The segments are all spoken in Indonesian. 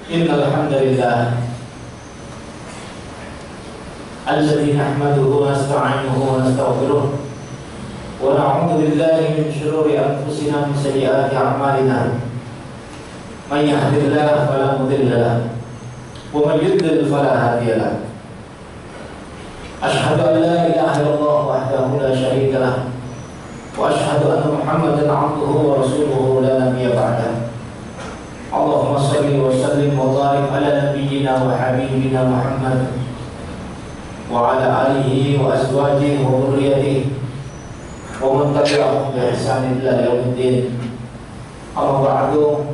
Innal hamdalillah alladzi nahmaduhu wa nasta'inuhu wa nastaghfiruh wa na'udzu billahi min shururi anfusina wa min sayyiati a'malina. May yahdihillahu fala mudilla lahu wa man yudlil fala hadiya lahu. Asyhadu an la ilaha illallah wahdahu la syarika lahu wa asyhadu anna Muhammadan 'abduhu wa rasuluhu la nabiyya ba'dahu. Allahumma salli wa sallim wa barik ala nabiyyina wa habibina Muhammad wa ala alihi wa azwajihi wa dhurriyyatihi wa man tabi'ahum bi ihsanin ila yaumiddin. Amma ba'du,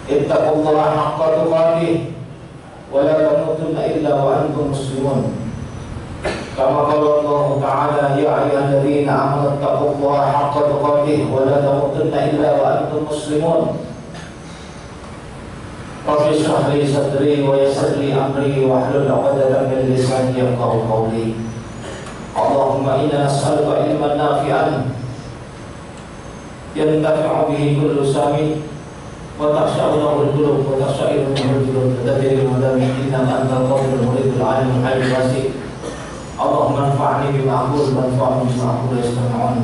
ittaqullaha haqqa tuqatih wa la tamutunna illa wa antum muslimun. Kama qala Allah Ta'ala, ya ayyuhalladzina amanu taqullaha haqqa tuqatih wa la tamutunna illa wa antum muslimun. Rabbi shrah li sadri wa yassir li amri wa hlul 'uqdatam min lisani yafqahu qawli. Allahumma inna nas'aluka ilman nafi'an yantafi'u bihi kullu sami wa takhsha'u lahu al-qulub wa takhsha'iru minhu al-qulub tadabbiru madamin innaka antal qawiyul muridul alim al-halim wasi'. Allahumma anfa'ni bima aqul wanfa'ni bima aqul yasma'un.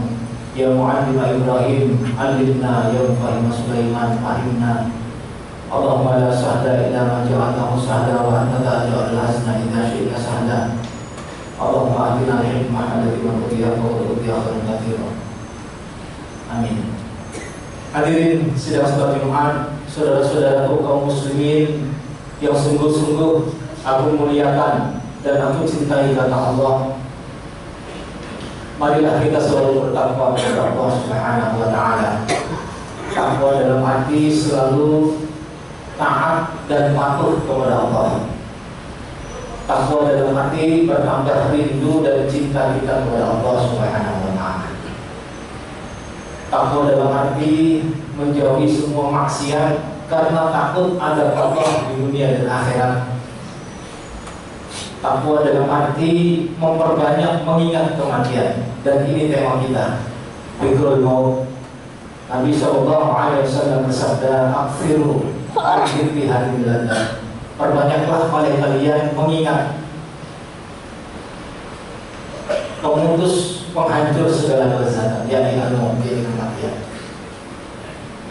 Ya mu'allima Ibrahim allimna, ya mufahima Sulaiman fahimna. Allahumma la sahla illa ma ja'altahu sahla wa anta taj'alul hazna idza syi'ta sahla. Allahumma atina al-hikmah allati man utiya faqad utiya khairan katsiran. Amin. Hadirin sidang salat Jumat, saudara-saudaraku kaum muslimin yang sungguh-sungguh aku muliakan dan aku cintai kata Allah, marilah kita selalu bertakwa kepada Allah Subhanahu wa Ta'ala. Takwa dalam arti selalu taat dan patuh kepada Allah. Takwa dalam arti bertambah rindu dan cinta kita kepada Allah Subhanahu wa Ta'ala. Takwa dalam arti menjauhi semua maksiat karena takut ada Allah di dunia dan akhirat. Takwa dalam arti memperbanyak mengingat kematian, dan ini tema kita, dzikrul maut. Nabi SAW bersabda, "Aghfiru al-dzikri hadhil laddah." Perbanyaklah oleh kalian mengingat pemutus penghancur segala kelezatan, yakni al-maut, yakni kematian.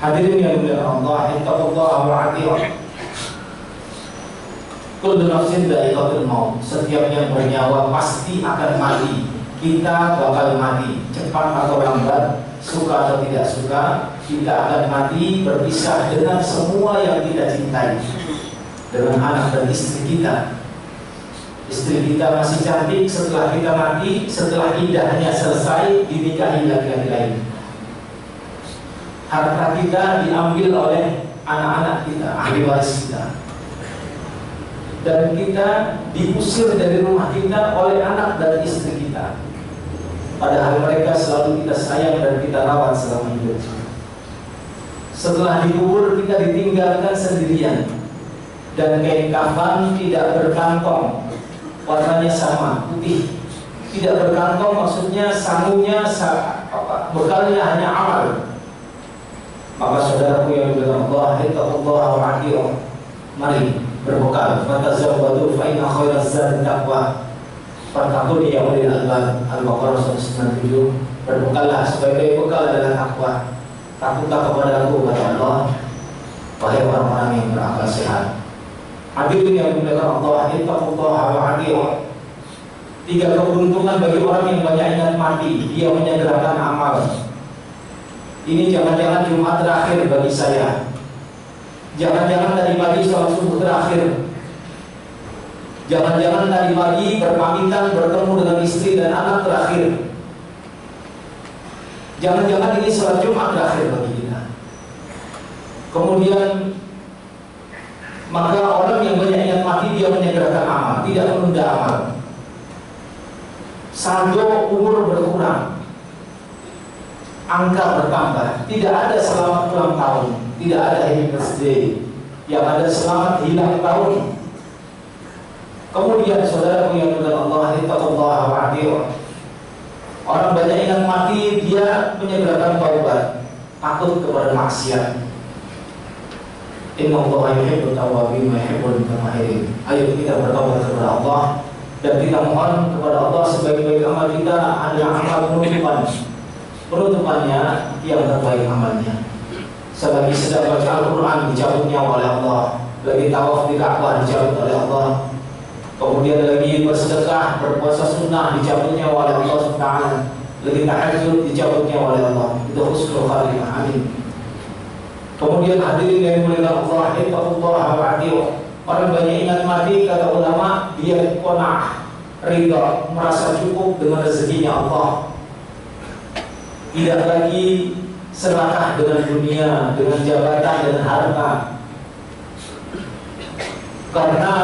Hadirin yang dimuliakan Allah, ittaqullaha wa ati'un. Kullu nafsin dha'iqatul maut. Setiap yang bernyawa pasti akan mati. Kita bakal mati, cepat atau lambat, suka atau tidak suka, kita akan mati, berpisah dengan semua yang kita cintai, dengan anak dan istri kita. Istri kita masih cantik setelah kita mati, setelah indahnya selesai, dinikahi laki-laki lain. Harta kita diambil oleh anak-anak kita, ahli waris kita. Dan kita diusir dari rumah kita oleh anak dan istri kita, padahal mereka selalu kita sayang dan kita rawat selama hidup. Setelah dikubur kita ditinggalkan sendirian, dan kain kafan tidak berkantong, warnanya sama, putih. Tidak berkantong maksudnya sangunya, bekalnya hanya amal. Maka saudaraku yang dimuliakan Allah, ittaqullaha wa ati'un. Mari berbekal, fatazawwadu fa inna khairaz zadi taqwa. Fattaqun ya ulil albab. Al-Baqarah 197. Berbekallah, sebagai bekal adalah takwa. Takutlah kepada Aku, kata Allah, wahai orang-orang yang berakal sehat. Hadirin yang dimuliakan Allah, ittaqullaha wa ati'un. 3 keberuntungan bagi orang yang banyak ingat mati, dia menyegerakan amal. Ini jangan-jangan Jumat terakhir bagi saya. Jangan-jangan tadi pagi sholat subuh terakhir. Jangan-jangan tadi pagi berpamitan bertemu dengan istri dan anak terakhir. Jangan-jangan ini sholat Jumat terakhir bagi kita. Kemudian maka orang yang banyak ingat mati, dia menyegerakan amal, tidak menunda amal. Saldo umur berkurang, angka bertambah. Tidak ada selamat ulang tahun, tidak ada happy birthday. Yang ada selamat hilang tahun. Kemudian saudaraku yang dimuliakan Allah, ittaqullaha wa ati'un. Orang banyak ingat mati, dia menyegerakan taubat, takut kepada maksiat. Innallaha yuhibbut tawwabin wa yuhibbul mutatahhirin. Ayo kita bertaubat kepada Allah dan kita mohon kepada Allah sebaik-baik amal kita adalah amal penutupan. Penutupannya yang terbaik amalnya. Selagi sedang baca Al-Quran dicabut nyawa oleh Allah, lagi tawaf di Ka'bah dicabut oleh Allah, kemudian lagi bersedekah, berpuasa sunnah dicabut nyawa oleh Allah SWT, lagi tahajud dicabut nyawa oleh Allah. Itu husnul khatimah. Amin. Kemudian hadirin yang mulia Allah, ittaqullah wa ati'u. Orang banyak ingat mati, kata ulama, dia qanaah, ridha, merasa cukup dengan rezekinya Allah. Tidak lagi serakah dengan dunia, dengan jabatan dan harta. Karena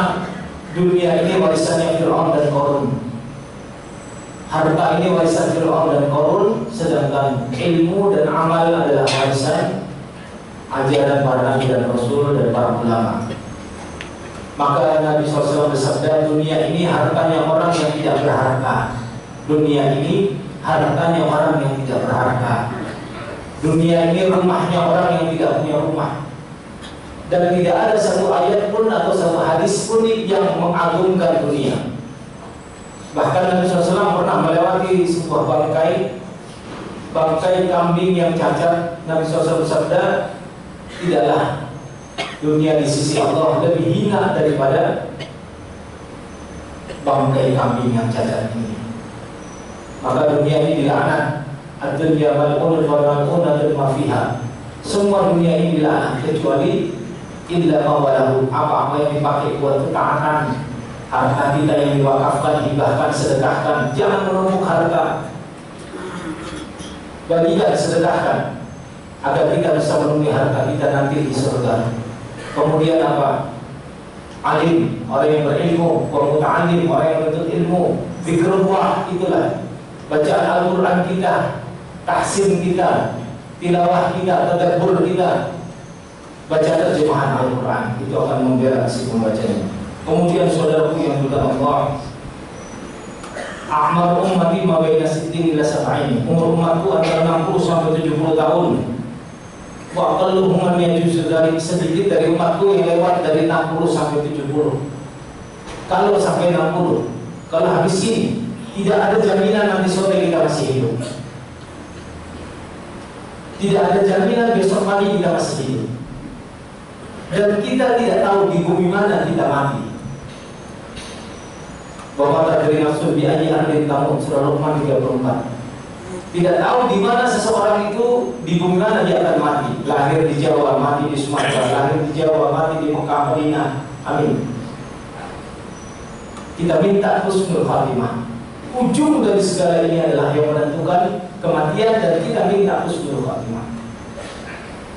dunia ini warisannya Fir'aun dan Qarun. Harta ini warisan Fir'aun dan Qarun, sedangkan ilmu dan amal adalah warisan ajaran para nabi dan rasul dan para ulama. Maka Nabi SAW bersabda, dunia ini hartanya orang yang tidak berharta. Dunia ini hartanya orang yang tidak berharta. Dunia ini rumahnya orang yang tidak punya rumah. Dan tidak ada satu ayat pun atau satu hadis pun yang mengagungkan dunia. Bahkan Nabi SAW pernah melewati sebuah bangkai kambing yang cacat. Nabi SAW bersabda, tidaklah dunia di sisi Allah lebih hina daripada bangkai kambing yang cacat ini. Maka dunia ini dilaknat. Ad-dunya mal'unun wa mal'unatun ma fiha. Semua dunia ini dilaknat kecuali illa ma walahu, apa-apa yang dipakai buat ketaatan. Harta kita yang diwakafkan, hibahkan, sedekahkan. Jangan menumpuk harta, bagikan, sedekahkan, agar kita bisa memenuhi harta kita nanti di surga. Kemudian apa? Alim, orang yang berilmu, muta'allim, orang yang menuntut ilmu, zikrullah, itulah bacaan Al-Quran kita, tahsin kita, tilawah kita, tadabbur kita, baca terjemahan Al-Quran, itu akan membela si pembacanya. Kemudian saudaraku yang berkata Allah, a'mar ummati ma baina 60 ila 70. Umur umatku antara 60 sampai 70 tahun. Wa aqalluhum man yajuzu dari sedikit dari umatku yang lewat dari 60 sampai 70. Kalau sampai 60, kalau habis ini tidak ada jaminan nanti sore kita masih hidup. Tidak ada jaminan besok pagi kita masih hidup. Dan kita tidak tahu di bumi mana kita mati. Bahwa tadri nafsun bi ayyi ardin tamut, surah Luqman 34. Tidak tahu di mana seseorang itu, di bumi mana dia akan mati. Lahir di Jawa, mati di Sumatera. Lahir di Jawa, mati di Mekah, Madinah. Amin. Kita minta husnul khatimah. Ujung dari segala ini adalah yang menentukan kematian, dan kita minta husnul khatimah.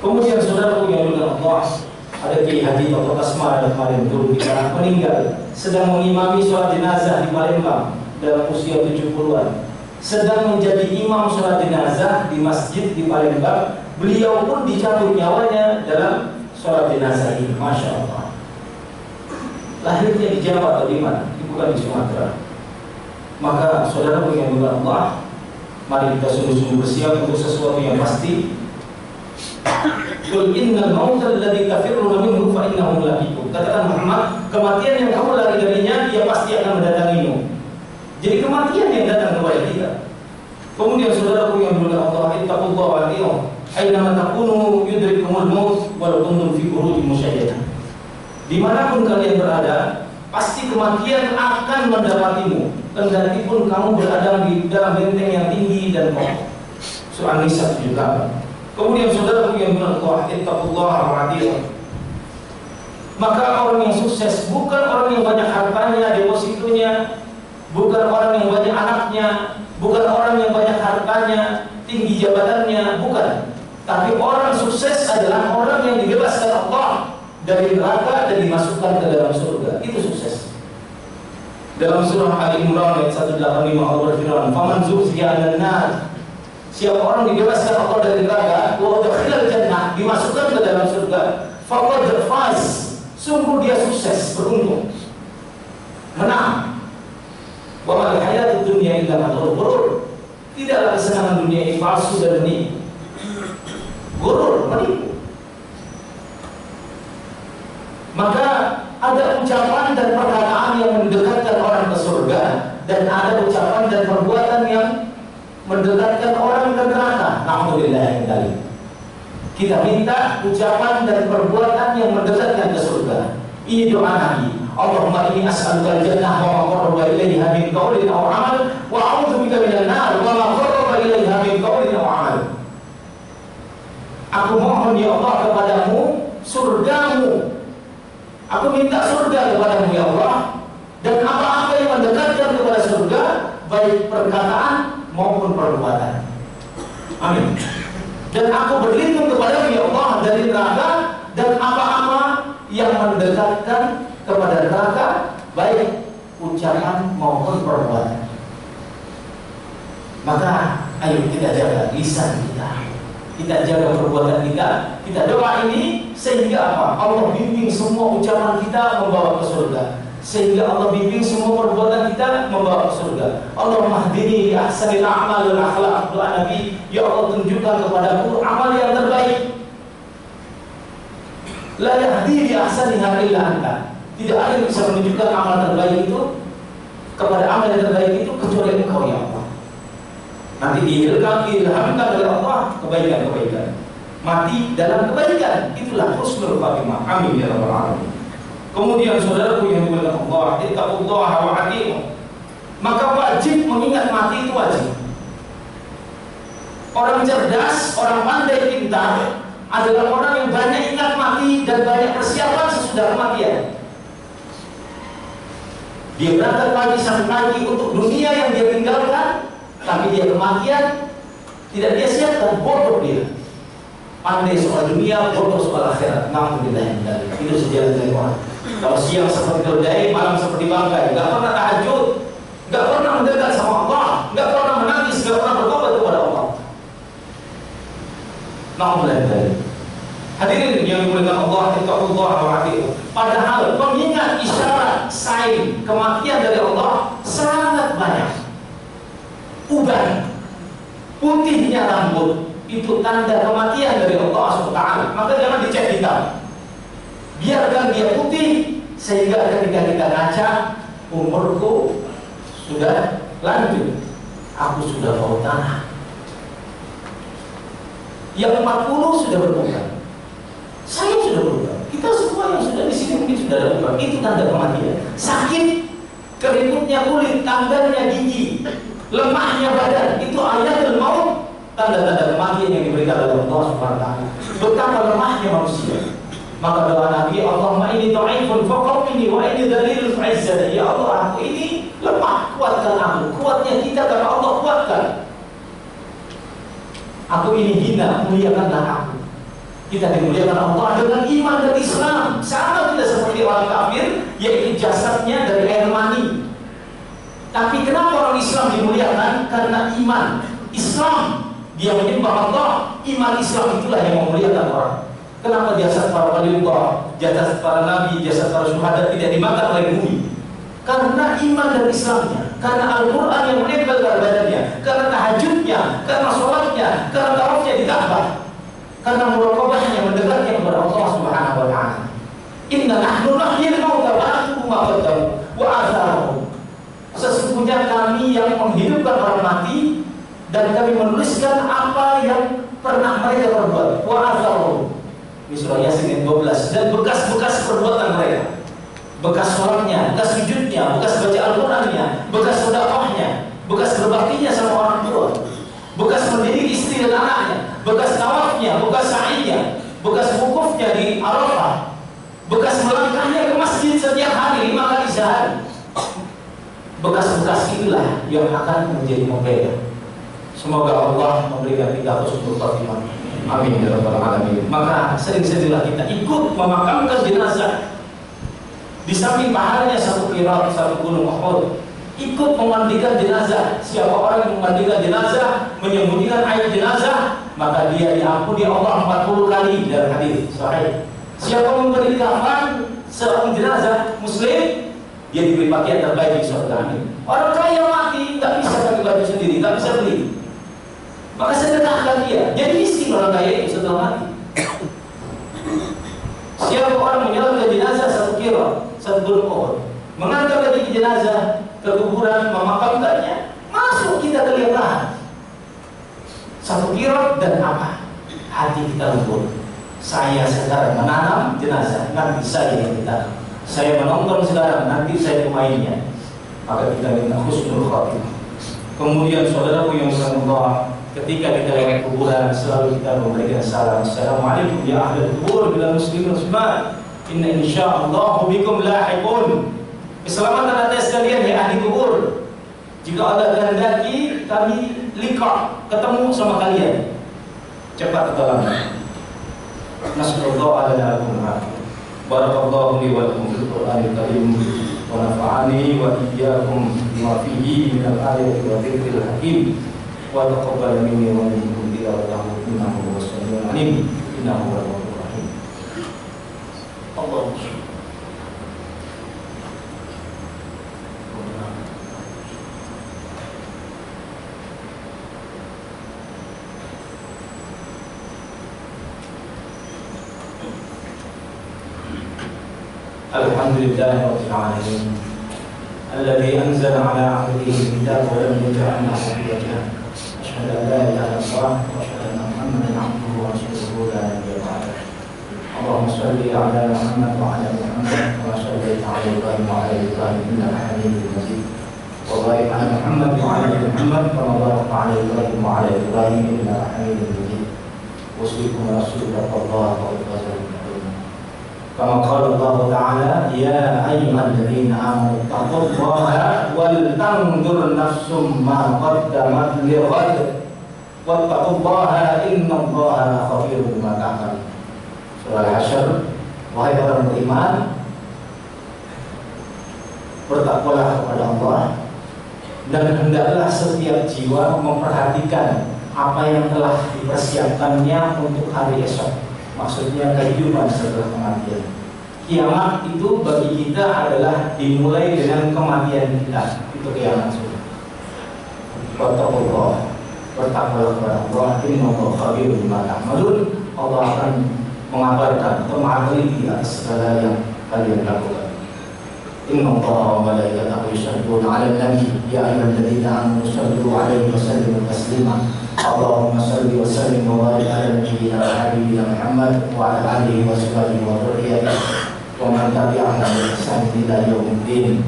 Kemudian saudaraku yang berkata Allah, ada Kiai Haji Toto Kasmar yang kemarin dulu kita meninggal, sedang mengimami sholat jenazah di Palembang dalam usia 70-an. Sedang menjadi imam sholat jenazah di masjid di Palembang. Beliau pun dicabut nyawanya dalam sholat jenazah ini. Masya Allah. Lahirnya di Jawa atau di mana? Bukan di Sumatera. Maka saudara yang berkata Allah, mari kita sungguh-sungguh bersiap untuk sesuatu yang pasti. Qul innal mautal ladzi tafirruna minhu fa innahu laqikum. Katakan Muhammad, kematian yang kamu lari darinya, dia pasti akan mendatangimu. Jadi kematian yang datang kepada kita. Kemudian saudaraku yang berkata Allah, ittaqullah wa ati'u. Aina ma takunu yudrikumul maut walau kuntum fi burujin musyayyada. Dimanapun kalian berada, pasti kematian akan mendapatimu, kendati pun kamu berada di dalam benteng yang tinggi dan kokoh. Surah An-Nisa 78. Kemudian saudaraku yang berkata, ittaqullah wa ati'u. Maka orang yang sukses bukan orang yang banyak hartanya, depositonya, bukan orang yang banyak anaknya, bukan orang yang banyak hartanya, tinggi jabatannya, bukan. Tapi orang sukses adalah orang yang dibebaskan Allah dari neraka dan dimasukkan ke dalam surga. Itu sukses. Dalam surah Ali Imran ayat 185 Allah berfirman, "Faman zuhziha 'anil nar." Siapa orang dibebaskan Allah dari neraka, wa udkhilal jannah, dimasukkan ke dalam surga, faqad faz. Sungguh dia sukses, beruntung, menang. Wa mal hayatud dunya illa mata'ul ghurur. Tidaklah kesenangan dunia ini palsu dan menipu. Ghurur, menipu. Maka ada ucapan dan perkataan yang mendekatkan orang ke surga, dan ada ucapan dan perbuatan yang mendekatkan orang ke neraka. Alhamdulillah. Kita minta ucapan dan perbuatan yang mendekatkan ke surga. Ini doa Nabi. Allahumma inni as'aluka al-jannah wa ma qarraba ilaiha min qawlin aw 'amal wa a'udzu bika minan nar wa ma qarraba ilaiha min qawlin aw 'amal. Aku mohon ya Allah kepadamu surgamu. Aku minta surga kepadamu ya Allah, dan apa-apa yang mendekatkan kepada surga, baik perkataan maupun perbuatan. Amin. Dan aku berlindung kepadamu ya Allah dari neraka dan apa-apa yang mendekatkan kepada neraka, baik ucapan maupun perbuatan. Maka ayo kita jaga lisan kita jaga perbuatan kita doa ini sehingga apa? Allah bimbing semua ucapan kita membawa ke surga, sehingga Allah bimbing semua perbuatan kita membawa ke surga. Allahumma hdini li ahsanil a'mal wal akhlaq. Doa Nabi, ya Allah tunjukkan kepadaku amal yang terbaik. La yahdi li ahsaniha illa anta. Tidak ada yang bisa menunjukkan amal terbaik itu kepada amal yang terbaik itu kecuali Engkau ya Allah. Nanti diilhamkan oleh Allah kebaikan-kebaikan. Mati dalam kebaikan, itulah husnul khatimah. Amin ya rabbal alamin. Kemudian saudaraku yang dimuliakan Allah, ittaqullaha wa atii'u. Maka wajib mengingat mati itu wajib. Orang cerdas, orang pandai, pintar adalah orang yang banyak ingat mati dan banyak persiapan sesudah kematian. Dia berangkat pagi sampai pagi untuk dunia yang dia tinggalkan, tapi dia kematian tidak dia siapkan, bodoh dia. Pandai soal dunia, bodoh soal akhirat. Alhamdulillah. Itu sejalan dari orang. Kalau siang seperti keledai, malam seperti bangkai, nggak pernah tahajud, nggak pernah mendekat sama Allah, nggak pernah menangis, nggak pernah bertobat kepada Allah. Alhamdulillah. Hadirin yang dimuliakan Allah, ittaqullaha wa atii'u. Padahal pengingat isyarat sign kematian dari Allah sangat banyak. Uban, putihnya rambut, itu tanda kematian dari Allah SWT. Maka jangan dicek hitam, biarkan dia putih, sehingga ketika kita ngaca, umurku sudah lanjut, aku sudah bau tanah. Yang 40 sudah berubah, saya sudah berubah, kita semua yang sudah di sini mungkin sudah berubah. Itu tanda kematian. Sakit, keriputnya kulit, tandanya gigi, lemahnya badan, itu ayatul maut, tanda-tanda kematian yang diberikan oleh Allah SWT. Betapa lemahnya manusia. Maka doa Nabi, Allahumma inni dha'ifun faqawwini wa inni dhalilun fa'izzani. Ya Allah, aku ini lemah, kuatkan aku. Kuatnya kita karena Allah kuatkan. Aku ini hina, muliakanlah aku. Kita dimuliakan Allah dengan iman dan Islam. Sama tidak seperti orang kafir, yaitu jasadnya dari air mani. Tapi kenapa orang Islam dimuliakan? Karena iman Islam. Dia menyembah Allah. Iman Islam itulah yang memuliakan orang. Kenapa jasad para waliullah, jasad para nabi, jasad para syuhada tidak dimakan oleh bumi? Karena iman dan Islamnya, karena Al-Quran yang menempel pada badannya, karena tahajudnya, karena sholatnya, karena tawafnya di Ka'bah, karena muraqabahnya mendekatnya kepada Allah Subhanahu wa Ta'ala. Inna nahnu nahyil mauta wa naktubu ma qaddamu wa atharahum. Sesungguhnya kami yang menghidupkan orang mati dan kami menuliskan apa yang pernah mereka perbuat. Wa atharahum. Di surah Yasin 12, dan bekas-bekas perbuatan mereka, bekas sholatnya, bekas sujudnya, bekas baca Al-Qurannya, bekas sedekahnya, bekas berbaktinya sama orang tua, bekas mendidik istri dan anaknya, bekas tawafnya, bekas sa'inya, bekas wukufnya di Arafah, bekas melangkahnya ke masjid setiap hari 5 kali sehari. Bekas-bekas itulah yang akan menjadi pembeda. Semoga Allah memberikan kita husnul khatimah. Amin ya rabbal alamin. Maka sering-seringlah kita ikut memakamkan jenazah. Di samping pahalanya satu qirat, satu gunung Uhud, ikut memandikan jenazah. Siapa orang yang memandikan jenazah, menyembunyikan air jenazah, maka dia diampuni Allah 40 kali dalam hadis sahih. Siapa memberi kafan seorang jenazah muslim, dia diberi pakaian terbaik di surga. Orang kaya mati tak bisa pakai baju sendiri, tak bisa beli, maka sedekahkan dia. Jadi miskin orang kaya itu setelah mati. Siapa orang menyolatkan jenazah satu gunung Uhud. Mengantar lagi jenazah ke kuburan, memakamkannya, masuk kita kelihatan satu kirot dan apa? Hati kita lembut. Saya sekarang menanam jenazah, nanti saya yang ditanam. Saya menonton sekarang, nanti saya pemainnya. Maka kita minta husnul khatimah. Kemudian saudaraku yang bersahabat, ketika kita lewat kuburan selalu kita memberikan salam. Assalamualaikum ya ahlul kubur bila muslimin muslimat. Inna insyaallah bikum lahiqun. Keselamatan atas sekalian ya ahli kubur. Jika Allah kehendaki kami liqa, ketemu sama kalian. Cepat ke dalam. Nasallallahu ala al-Qur'an. Barakallahu li wa lakum fil Qur'anil karim wa nafa'ani wa iyyakum bima fihi min al-ayati wa dhikril hakim wa taqabbal minni wa minkum tilawatahu innahu huwas samiul alim innahu huwal ghafurur rahim. Allahumma Alhamdulillah Rabbil Alamin Alladhi anzala ala abdihi kitab wa lam yaj'al lahu iwaja. Asyhadu an la ilaha illallah wa asyhadu anna Muhammadan abduhu wa rasuluhu la nabiyya ba'dah. Allahumma shalli ala Muhammad wa ala Muhammad wa shallaita ala Ibrahim wa ala Ibrahim innaka Hamidum Majid. Wa barik ala Muhammad wa ala Muhammad kama barakta ala Ibrahim wa ala Ibrahim innaka Hamidum Majid. Wasbikum rasulullah wa sallallahu Kama qala Allah Ta'ala ya ayyuhalladzina amanu taqullaha wal tanzur nafsum ma qaddamat lighad wattaqullaha innallaha khabirun bima ta'malun. Surah Al-Hasyr. Wahai orang beriman, bertakwalah kepada Allah dan hendaklah setiap jiwa memperhatikan apa yang telah dipersiapkannya untuk hari esok. Maksudnya kehidupan setelah kematian. Kiamat itu bagi kita adalah dimulai dengan kematian kita. Itu kiamat sudah. Wattaqullah, bertakwalah kepada Allah. Innallaha khabirun bima ta'malun. Allah akan mengabarkan atau mengabarkan atas segala yang kalian lakukan. Innallaha wa malaikatahu yusholluna 'alan nabi ya ayyuhalladzina amanu shollu 'alaihi wa sallimu taslima. Allahumma salli wa sallim wa barik ala nabiyyina wa habibina Muhammad wa ala alihi wa sahbihi wa dzurriyyatihi wa man tabi'ahum bi ihsan ila yaumiddin.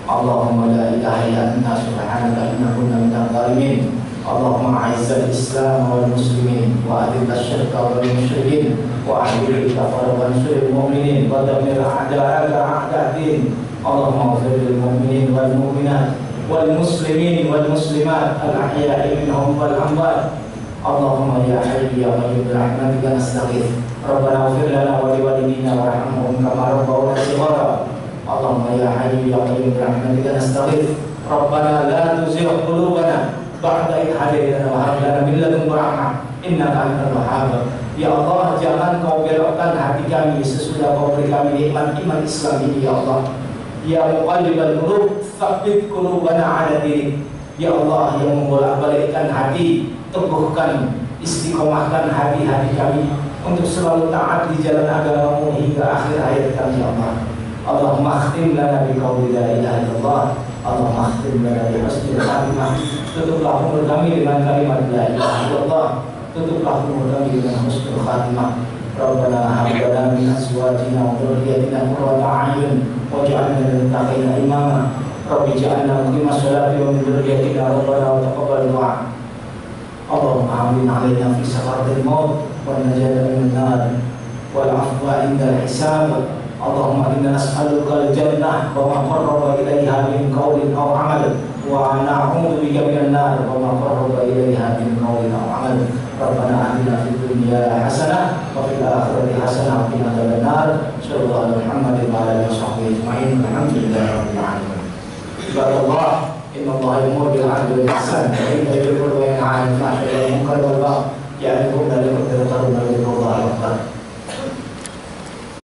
Allahumma la ilaha illa anta subhanaka inna kunna minadh dhalimin. Allahumma a'izzal Islam wal muslimin wa adhill asy-syirka wal musyrikin wa ahdil kafara wal mu'minin wa dammir a'da'aka a'da'ad-din. Allahumma ighfir lil mu'minin wal mu'minat wal muslimin wal muslimat al ahya'i minhum wal amwat. Allahumma ya hayyu ya qayyum bi rahmatika nastaghith. Rabbana ighfir lana wa li walidina warhamhum kama rabbawna shighara. Allahumma ya hayyu ya qayyum bi rahmatika nastaghith. Rabbana la tuzigh qulubana ba'da idh hadaytana wa hab lana min ladunka rahmah innaka antal wahhab. Ya Allah, jangan kau belokkan hati kami sesudah kau beri kami nikmat iman Islam ini ya Allah. Ya muqallibal qulub, tsabbit qulubana 'ala dinik. Ya Allah yang membolak-balikkan hati, teguhkan, istiqomahkan hati-hati kami untuk selalu taat di jalan agama-Mu hingga akhir hayat kami ya Allah. Allahumma khtim lana bi qawli la ilaha illallah. Allahumma khtim lana bi husnil khatimah. Tutuplah umur kami dengan kalimat la ilaha illallah. Tutuplah umur kami dengan husnul khatimah. Rabbana hab lana min azwajina wa dhurriyyatina qurrata a'yun waj'alna lil muttaqina imama. Rabbi ij'alna muqima sholati wa min dhurriyyatina rabbana wa taqabbal du'a. Allahumma amin 'alaina fi sakaratil maut wan najata minan nar wal 'afwa 'inda al-hisab. Allahumma inna nas'aluka al-jannah wa ma qarraba ilaiha min qawlin aw 'amal wa na'udzu bika minan nar wa ma qarraba ilaiha min qawlin aw 'amal. Rabbana atina fid dunya hasanah wa fil akhirati hasanah wa qina adzabannar. Sallallahu alaihi Muhammadin wa ala alihi washabbihi ajma'in. Alhamdulillahi rabbil alamin. Ibadallah, inna Allaha ya'muru bil 'adli wal ihsan wa yu'ti dhil qurba wa yanha 'anil fahsya'i wal munkari wal baghi ya'idhukum la'allakum